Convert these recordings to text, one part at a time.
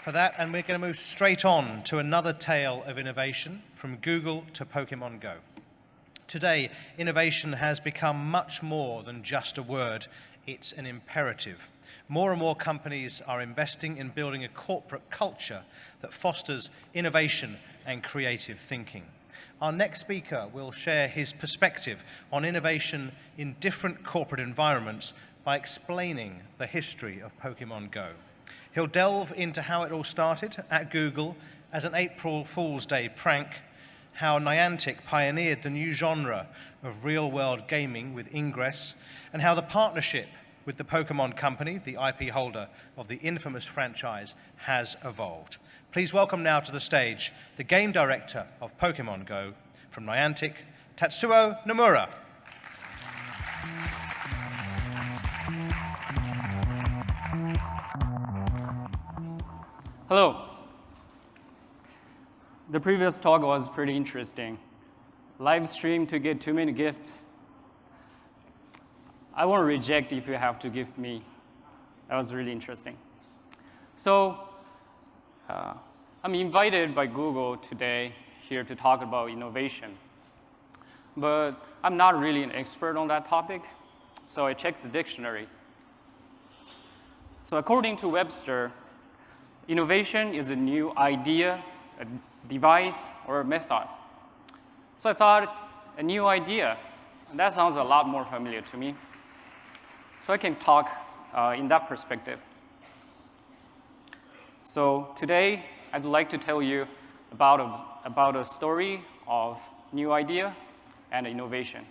for that, and we're going to move straight on to another tale of innovation from Google to Pokémon GO. Today, innovation has become much more than just a word. It's an imperative. More and more companies are investing in building a corporate culture that fosters innovation and creative thinking. Our next speaker will share his perspective on innovation in different corporate environments by explaining the history of Pokémon GO. He'll delve into how it all started at Google as an April Fool's Day prank, how Niantic pioneered the new genre of real-world gaming with Ingress, and how the partnership with the Pokémon Company, the IP holder of the infamous franchise, has evolved. Please welcome now to the stage the game director of Pokémon GO from Niantic, Tatsuo Nomura. Hello. The previous talk was pretty interesting. Live stream to get too many gifts. I won't reject if you have to give me. That was really interesting. So I'm invited by Google today here to talk about innovation. But I'm not really an expert on that topic, so I checked the dictionary. So according to Webster, innovation is a new idea, a device, or a method. So I thought, a new idea, that sounds a lot more familiar to me. So I can talk in that perspective. So today, I'd like to tell you about a story of new idea and innovation.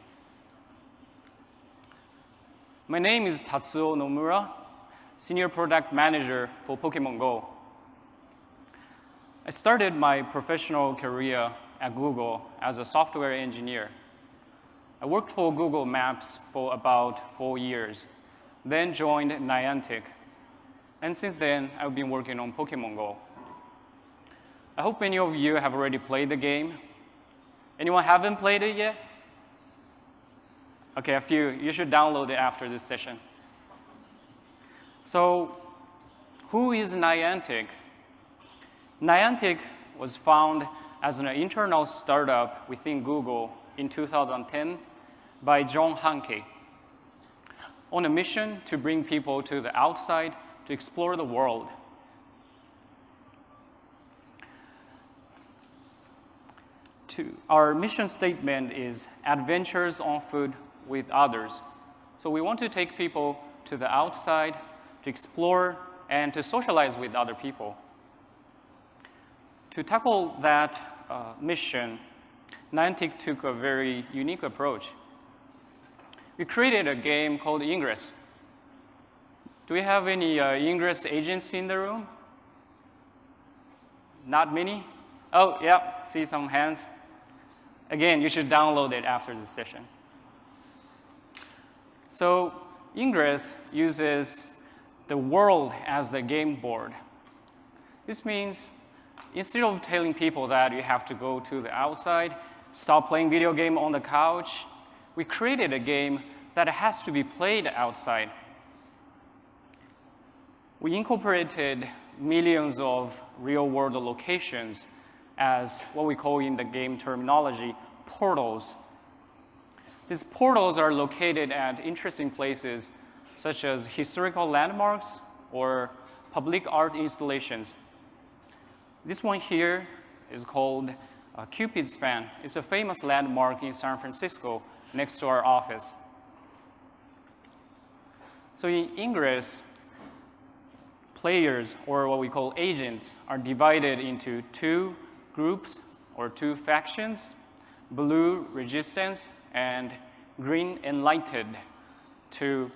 My name is Tatsuo Nomura, Senior Product Manager for Pokémon GO. I started my professional career at Google as a software engineer. I worked for Google Maps for about 4 years, then joined Niantic. And since then, I've been working on Pokémon GO. I hope many of you have already played the game. Anyone haven't played it yet? Okay, a few. You should download it after this session. So, who is Niantic? Niantic was founded as an internal startup within Google in 2010 by John Hanke on a mission to bring people to the outside to explore the world. Our mission statement is adventures on foot with others. So we want to take people to the outside to explore and to socialize with other people. To tackle that mission, Niantic took a very unique approach. We created a game called Ingress. Do we have any Ingress agents in the room? Not many? Oh, yeah, see some hands. Again, you should download it after this session. So Ingress uses the world as the game board. This means instead of telling people that you have to go to the outside, stop playing video game on the couch, we created a game that has to be played outside. We incorporated millions of real-world locations as what we call in the game terminology, portals. These portals are located at interesting places such as historical landmarks or public art installations. This one here is called Cupid's Span. It's a famous landmark in San Francisco next to our office. So in Ingress, players, or what we call agents, are divided into two groups or two factions, blue resistance and green enlightened, to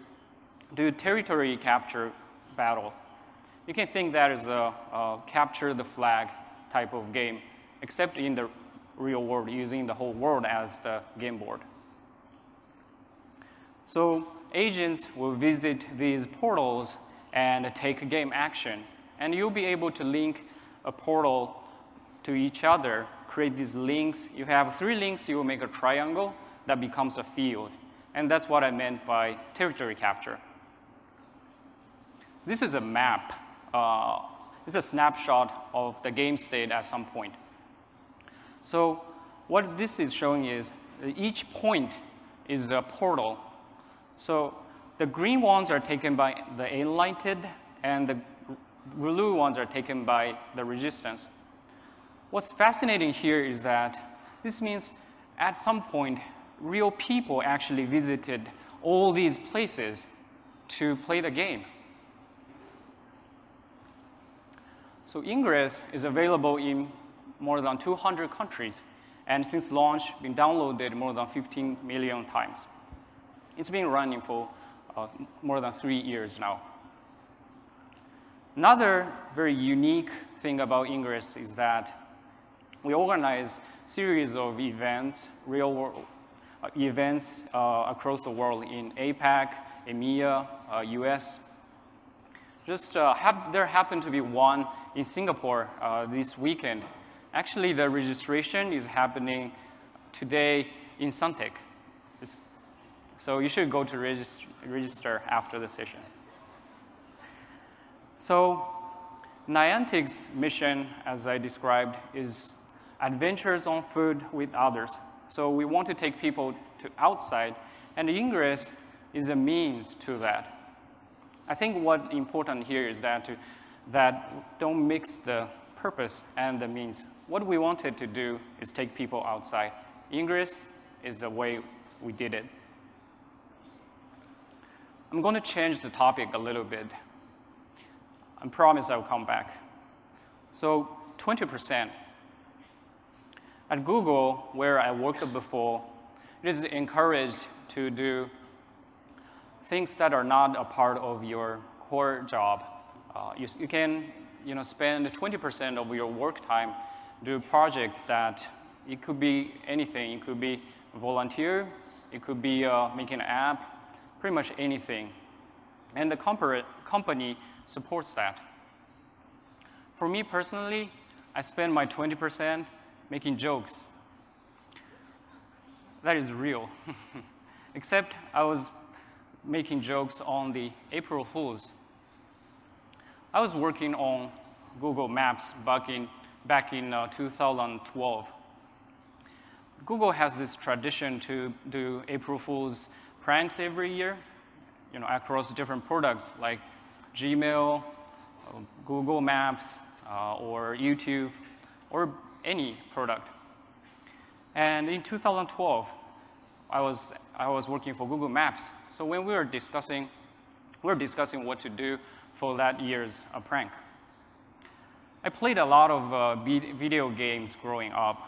do territory capture battle. You can think that is a capture the flag type of game, except in the real world, using the whole world as the game board. So agents will visit these portals and take game action. And you'll be able to link a portal to each other, create these links. You have 3 links, you will make a triangle that becomes a field. And that's what I meant by territory capture. This is a map. It's a snapshot of the game state at some point. So what this is showing is each point is a portal. So the green ones are taken by the enlightened, and the blue ones are taken by the resistance. What's fascinating here is that this means at some point, real people actually visited all these places to play the game. So Ingress is available in more than 200 countries, and since launch, been downloaded more than 15 million times. It's been running for more than 3 years now. Another very unique thing about Ingress is that we organize series of events, real-world events across the world in APAC, EMEA, US. There happened to be one in Singapore this weekend. Actually, the registration is happening today in Suntec. So you should go to register after the session. So Niantic's mission, as I described, is adventures on food with others. So we want to take people to outside, and Ingress is a means to that. I think what's important here is that don't mix the purpose and the means. What we wanted to do is take people outside. Ingress is the way we did it. I'm going to change the topic a little bit. I promise I'll come back. So 20%. At Google, where I worked before, it is encouraged to do things that are not a part of your core job. You can spend 20% of your work time do projects that it could be anything. It could be volunteer. It could be making an app, pretty much anything. And the company supports that. For me personally, I spend my 20% making jokes. That is real. Except I was making jokes on the April Fools. I was working on Google Maps back in 2012. Google has this tradition to do April Fools pranks every year, across different products like Gmail, Google Maps, or YouTube, or any product. And in 2012, I was working for Google Maps. So when we were discussing what to do for that year's prank. I played a lot of video games growing up,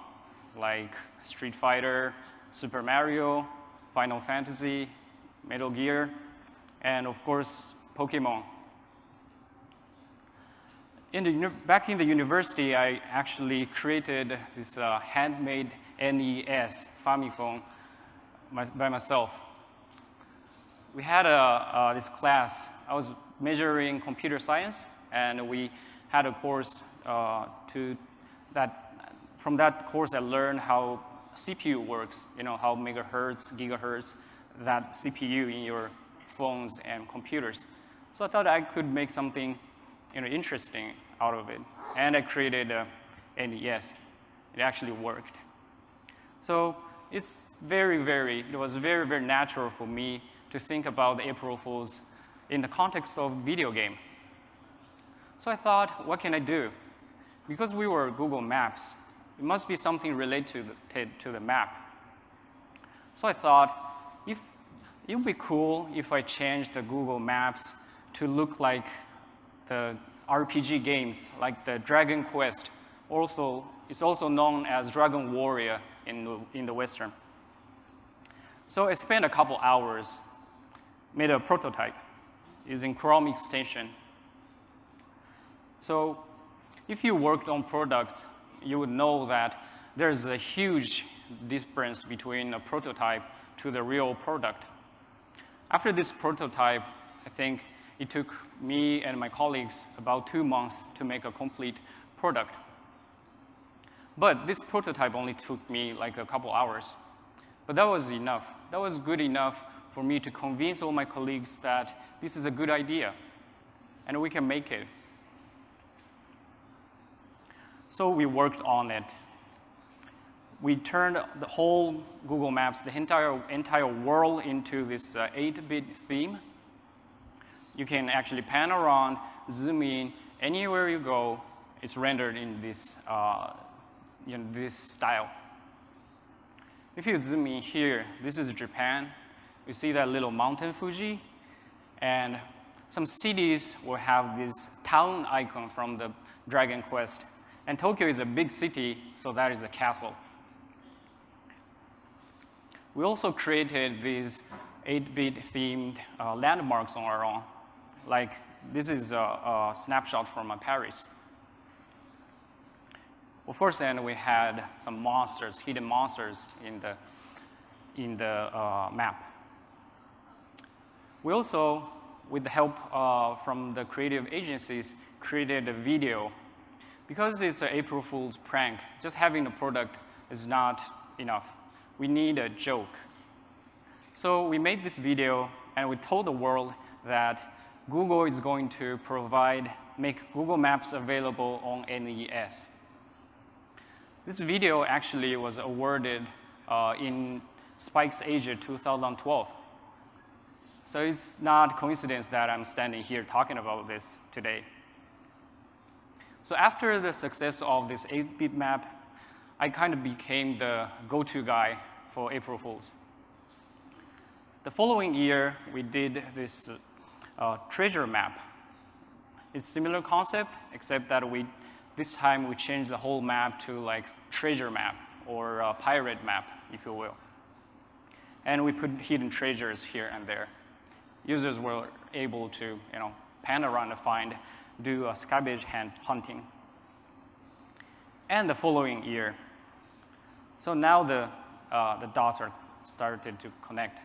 like Street Fighter, Super Mario, Final Fantasy, Metal Gear, and of course, Pokémon. Back in the university, I actually created this handmade NES Famicom by myself. We had this class. I was majoring computer science, and we had a course from that course I learned how CPU works, how megahertz, gigahertz, that CPU in your phones and computers. So I thought I could make something interesting out of it. And I created a NES. It actually worked. So it was very, very natural for me to think about the April Fools in the context of video game. So I thought, what can I do? Because we were Google Maps, it must be something related to the map. So I thought, it would be cool if I changed the Google Maps to look like the RPG games, like the Dragon Quest. It's also known as Dragon Warrior in the Western. So I spent a couple hours, made a prototype using Chrome extension. So if you worked on products, you would know that there's a huge difference between a prototype to the real product. After this prototype, I think it took me and my colleagues about 2 months to make a complete product. But this prototype only took me like a couple hours. But that was enough. That was good enough for me to convince all my colleagues that this is a good idea and we can make it. So we worked on it. We turned the whole Google Maps, the entire world into this 8-bit theme. You can actually pan around, zoom in, anywhere you go, it's rendered in this, this style. If you zoom in here, this is Japan. You see that little mountain Fuji, and some cities will have this town icon from the Dragon Quest. And Tokyo is a big city, so that is a castle. We also created these 8-bit themed landmarks on our own. Like, this is a snapshot from Paris. Of course, then we had some monsters, hidden monsters in the map. We also, with the help from the creative agencies, created a video. Because it's an April Fool's prank, just having the product is not enough. We need a joke. So we made this video, and we told the world that Google is going to make Google Maps available on NES. This video actually was awarded in Spike's Asia 2012. So it's not coincidence that I'm standing here talking about this today. So after the success of this 8-bit map, I kind of became the go-to guy for April Fools. The following year, we did this treasure map. It's a similar concept, except that this time we changed the whole map to like treasure map or pirate map, if you will. And we put hidden treasures here and there. Users were able to, pan around and do scavenger hunting. And the following year, so now the dots are started to connect.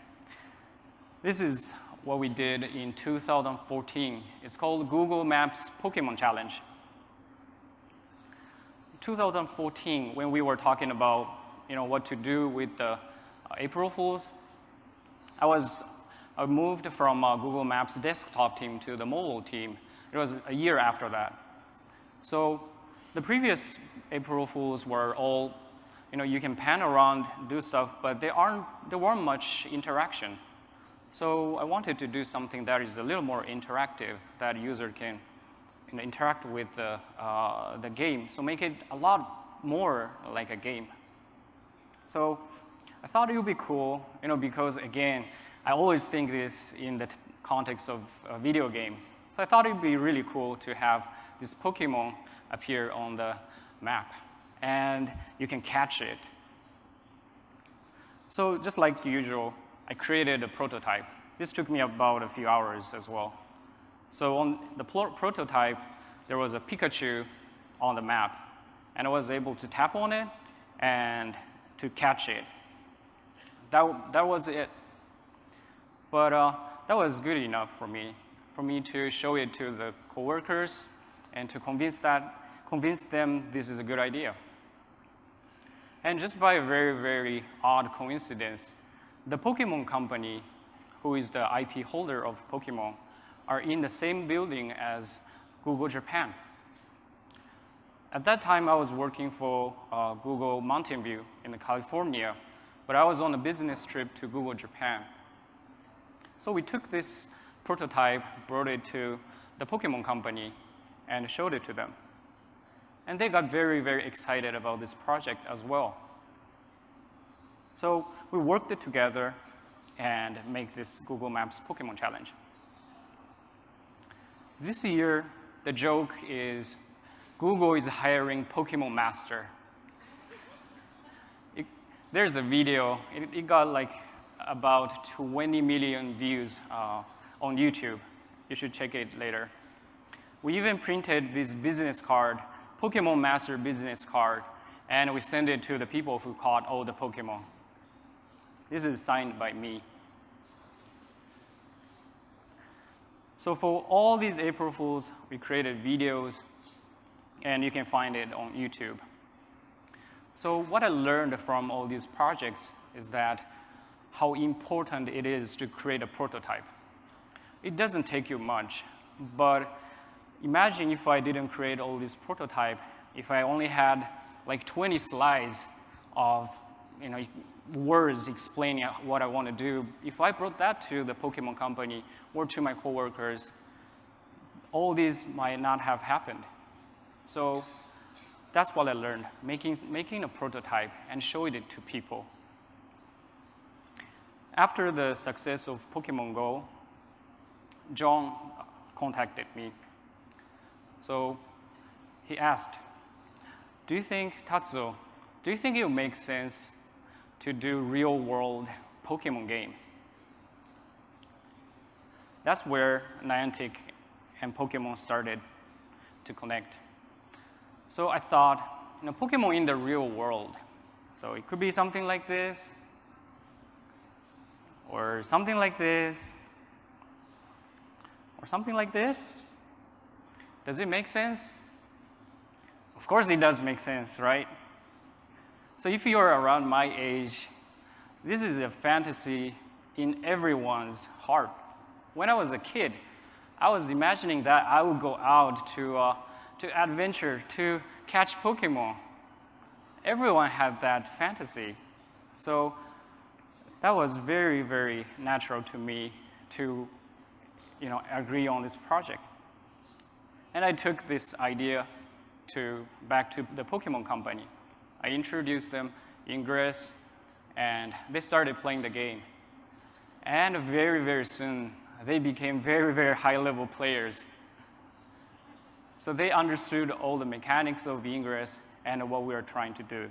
This is what we did in 2014. It's called Google Maps Pokémon Challenge. 2014, when we were talking about what to do with the April Fools, I moved from Google Maps desktop team to the mobile team. It was a year after that. So the previous April Fools were all, you can pan around, do stuff, but there weren't much interaction. So I wanted to do something that is a little more interactive, that user can interact with the game, so make it a lot more like a game. So I thought it would be cool, because again, I always think this in the context of video games. So I thought it would be really cool to have this Pokemon appear on the map, and you can catch it. So just like usual, I created a prototype. This took me about a few hours as well. So on the prototype, there was a Pikachu on the map, and I was able to tap on it and to catch it. That was it. But that was good enough for me to show it to the coworkers and to convince them this is a good idea. And just by a very, very odd coincidence, the Pokémon Company, who is the IP holder of Pokémon, are in the same building as Google Japan. At that time, I was working for Google Mountain View in California, but I was on a business trip to Google Japan. So we took this prototype, brought it to the Pokémon Company, and showed it to them. And they got very, very excited about this project as well. So we worked it together and make this Google Maps Pokémon Challenge. This year, the joke is Google is hiring Pokémon Master. There's a video. It got like about 20 million views on YouTube. You should check it later. We even printed this business card, Pokémon Master business card, and we sent it to the people who caught all the Pokémon. This is signed by me. So for all these April Fools, we created videos, and you can find it on YouTube. So what I learned from all these projects is that how important it is to create a prototype. It doesn't take you much, but imagine if I didn't create all these prototypes, if I only had like 20 slides of words explaining what I want to do, if I brought that to the Pokemon Company or to my coworkers, all these might not have happened. So that's what I learned, making a prototype and showing it to people. After the success of Pokemon GO, John contacted me. So he asked, Tatsuo, do you think it would make sense to do real-world Pokemon game? That's where Niantic and Pokemon started to connect. So I thought, Pokemon in the real world. So it could be something like this, or something like this, or something like this. Does it make sense? Of course it does make sense, right? So if you're around my age, this is a fantasy in everyone's heart. When I was a kid, I was imagining that I would go out to adventure, to catch Pokemon. Everyone had that fantasy. So that was very, very natural to me to agree on this project. And I took this idea back to the Pokemon Company. I introduced them, Ingress, and they started playing the game. And very, very soon, they became very, very high-level players. So they understood all the mechanics of Ingress and what we were trying to do.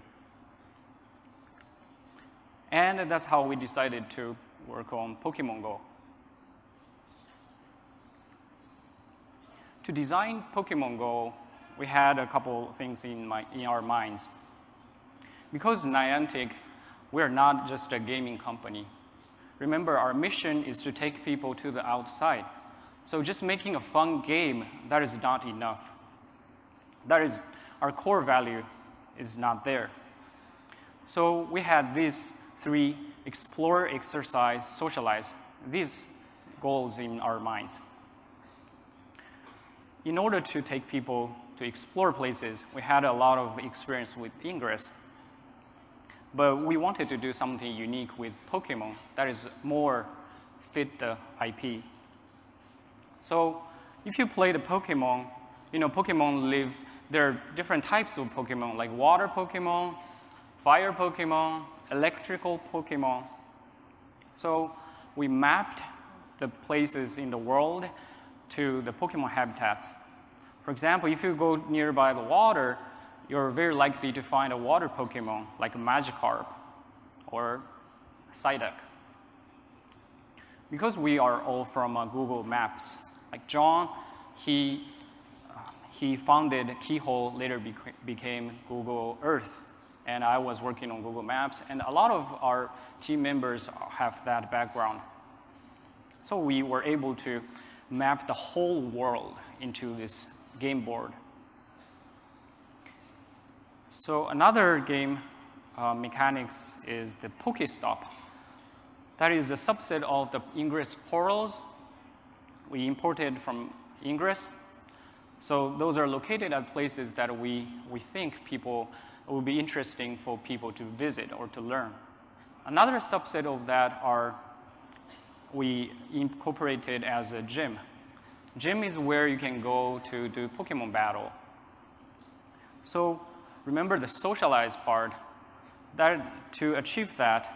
And that's how we decided to work on Pokemon GO. To design Pokemon GO, we had a couple things in our minds. Because Niantic, we're not just a gaming company. Remember, our mission is to take people to the outside. So just making a fun game, that is not enough. That is, our core value is not there. So we had these three: explore, exercise, socialize, these goals in our minds. In order to take people to explore places, we had a lot of experience with Ingress. But we wanted to do something unique with Pokemon that is more fit the IP. So if you play the Pokemon, Pokemon there are different types of Pokemon, like water Pokemon, fire Pokemon, electrical Pokemon. So we mapped the places in the world to the Pokemon habitats. For example, if you go nearby the water, you're very likely to find a water Pokemon like a Magikarp or Psyduck. Because we are all from Google Maps, like John, he founded Keyhole, later became Google Earth, and I was working on Google Maps, and a lot of our team members have that background. So we were able to map the whole world into this game board. So another game mechanics is the Pokestop. That is a subset of the Ingress portals we imported from Ingress. So those are located at places that we think people will be interesting for people to visit or to learn. Another subset of that we incorporated as a gym. Gym is where you can go to do Pokemon battle. So remember the socialize part. That to achieve that,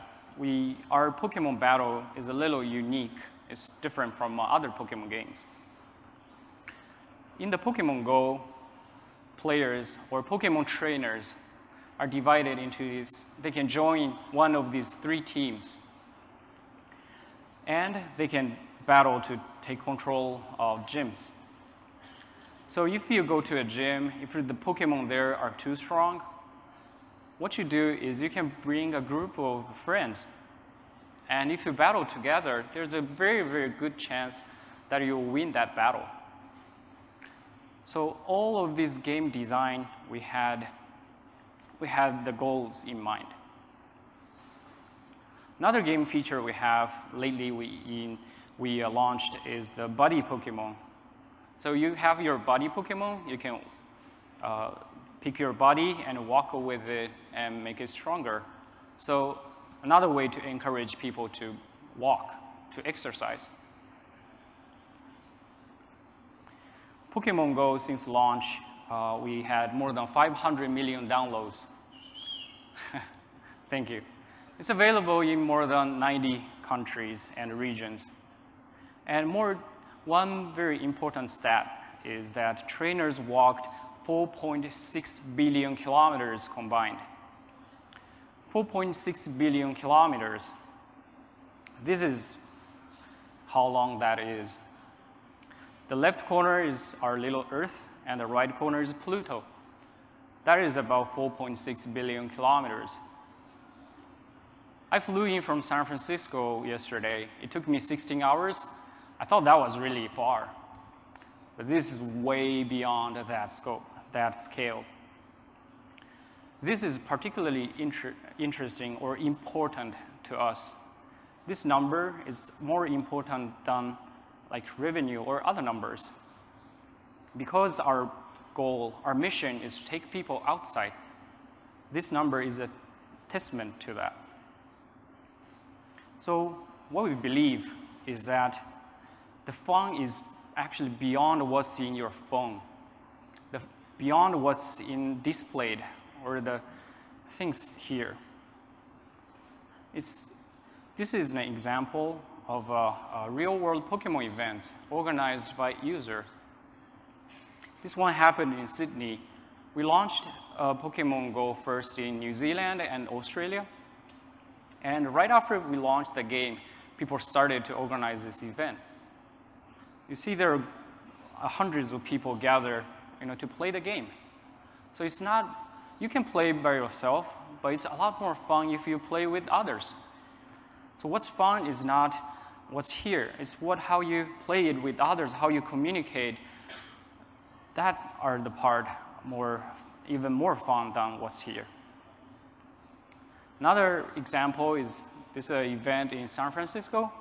our Pokemon battle is a little unique. It's different from other Pokemon games. In the Pokemon GO, players or Pokemon trainers are divided into these. They can join one of these three teams, and they can battle to take control of gyms. So if you go to a gym, if the Pokemon there are too strong, what you do is you can bring a group of friends. And if you battle together, there's a very, very good chance that you'll win that battle. So all of this game design, we had the goals in mind. Another game feature we have lately we launched is the buddy Pokemon. So you have your buddy Pokemon, you can pick your body and walk with it and make it stronger. So another way to encourage people to walk, to exercise. Pokemon Go, since launch, we had more than 500 million downloads. Thank you. It's available in more than 90 countries and regions. And one very important stat is that trainers walked 4.6 billion kilometers combined. 4.6 billion kilometers. This is how long that is. The left corner is our little Earth, and the right corner is Pluto. That is about 4.6 billion kilometers. I flew in from San Francisco yesterday. It took me 16 hours. I thought that was really far. But this is way beyond that scope, that scale. This is particularly interesting or important to us. This number is more important than like revenue or other numbers. Because our goal, our mission is to take people outside, this number is a testament to that. So what we believe is that the fun is actually beyond what's in your phone, beyond what's displayed or the things here. This is an example of a real-world Pokemon event organized by users. This one happened in Sydney. We launched Pokemon Go first in New Zealand and Australia. And right after we launched the game, people started to organize this event. You see there are hundreds of people gathered to play the game. So it's not, you can play by yourself, but it's a lot more fun if you play with others. So what's fun is not what's here. It's how you play it with others, how you communicate. That are the part even more fun than what's here. Another example is this event in San Francisco.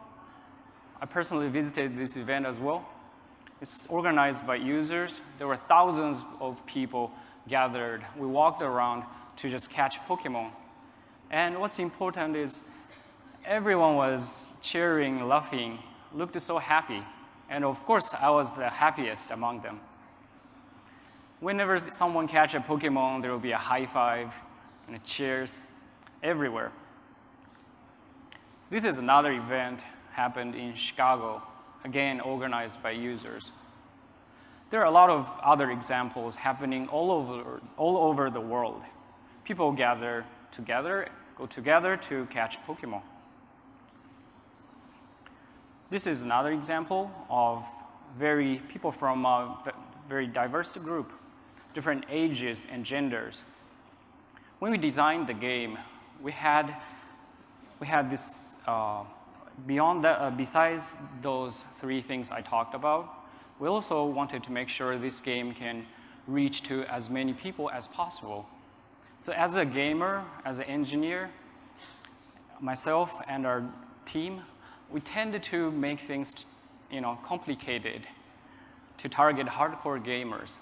I personally visited this event as well. It's organized by users. There were thousands of people gathered. We walked around to just catch Pokemon. And what's important is everyone was cheering, laughing, looked so happy. And of course, I was the happiest among them. Whenever someone catches a Pokemon, there will be a high five and cheers everywhere. This is another event happened in Chicago, again organized by users. There are a lot of other examples happening all over the world. People gather together, go together to catch Pokemon. This is another example of people from a very diverse group, different ages and genders. When we designed the game, we had this, besides those three things I talked about, we also wanted to make sure this game can reach to as many people as possible. So as a gamer, as an engineer, myself and our team, we tended to make things complicated to target hardcore gamers.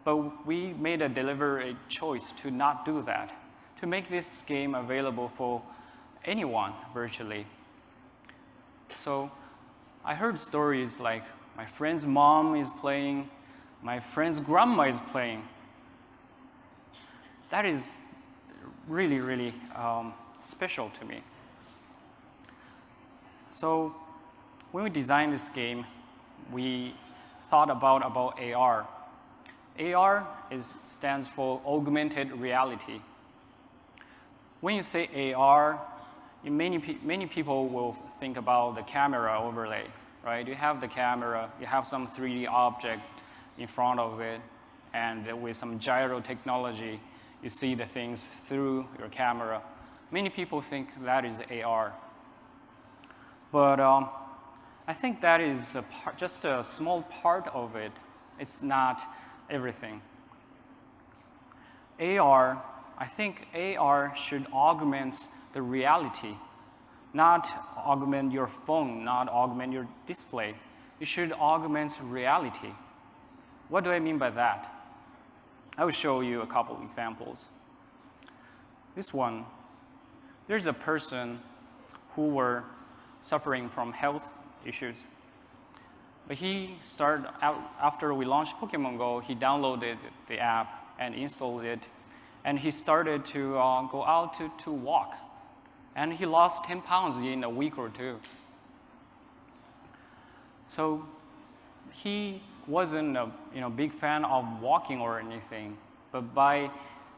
But we made a deliberate choice to not do that, to make this game available for anyone virtually. So I heard stories like my friend's mom is playing, my friend's grandma is playing. That is really, really special to me. So when we designed this game, we thought about AR. AR stands for augmented reality. When you say AR, many people will think about the camera overlay, right? You have the camera, you have some 3D object in front of it, and with some gyro technology, you see the things through your camera. Many people think that is AR. But I think that is just a small part of it. It's not everything. I think AR should augment the reality, not augment your phone, not augment your display. It should augment reality. What do I mean by that? I will show you a couple examples. This one, there's a person who were suffering from health issues. But he started out, after we launched Pokemon GO, he downloaded the app and installed it. And he started to go out to walk. And he lost 10 pounds in a week or two. So he wasn't a big fan of walking or anything. But by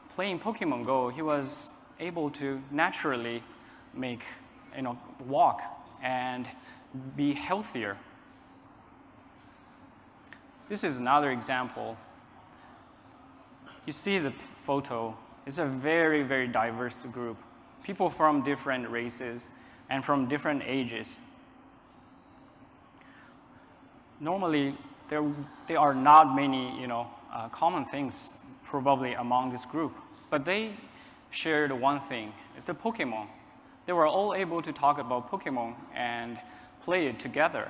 playing Pokemon GO, he was able to naturally walk and be healthier. This is another example. You see the photo. It's a very, very diverse group. People from different races and from different ages. Normally, there are not many common things probably among this group. But they shared one thing. It's the Pokemon. They were all able to talk about Pokemon and play it together.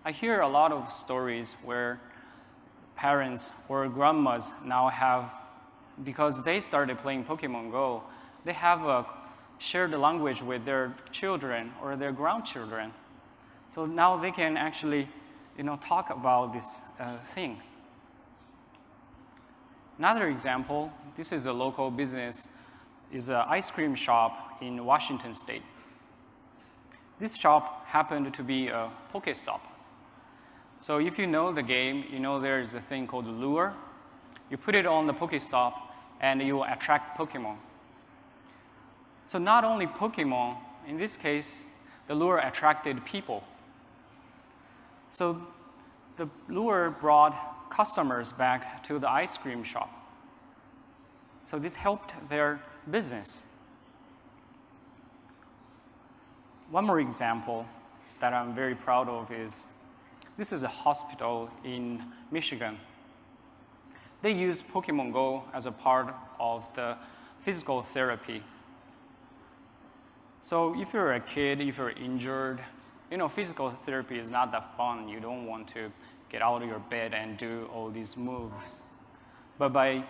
I hear a lot of stories where parents or grandmas now have, because they started playing Pokemon GO, they have a shared language with their children or their grandchildren. So now they can actually talk about this thing. Another example, this is a local business, is an ice cream shop in Washington State. This shop happened to be a Pokestop. So if you know the game, you know there is a thing called lure. You put it on the Pokestop and you will attract Pokemon. So not only Pokemon, in this case, the lure attracted people. So the lure brought customers back to the ice cream shop. So this helped their business. One more example that I'm very proud of is, this is a hospital in Michigan. They use Pokemon GO as a part of the physical therapy. So if you're a kid, if you're injured, physical therapy is not that fun. You don't want to get out of your bed and do all these moves. But by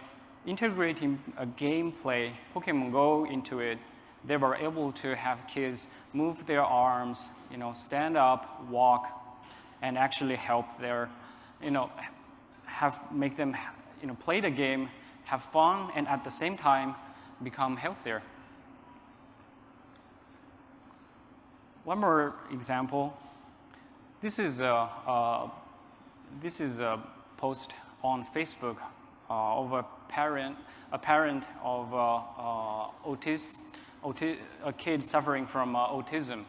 integrating a gameplay, Pokemon GO, into it, they were able to have kids move their arms, stand up, walk, and actually help their, make them, play the game, have fun, and at the same time become healthier. One more example. This is a post on Facebook of a parent of a kid suffering from autism.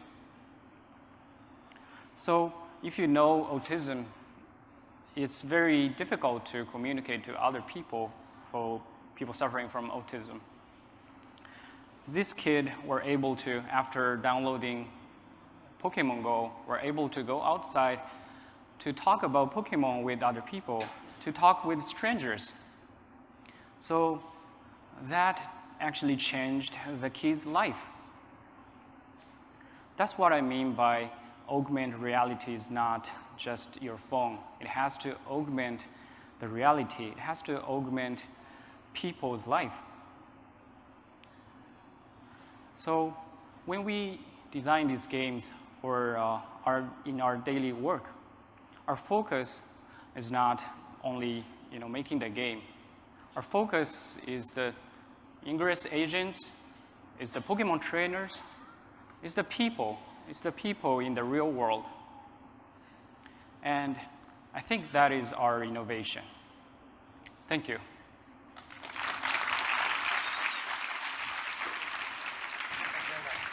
So if you know autism, it's very difficult to communicate to other people, for people suffering from autism. This kid were able to, after downloading Pokemon GO, were able to go outside to talk about Pokemon with other people, to talk with strangers. So that actually changed the kid's life. That's what I mean by augmented reality is not just your phone. It has to augment the reality. It has to augment people's life. So when we design these games or in our daily work, our focus is not only making the game. Our focus is the Ingress agents, is the Pokemon trainers, is the people. It's the people in the real world. And I think that is our innovation. Thank you.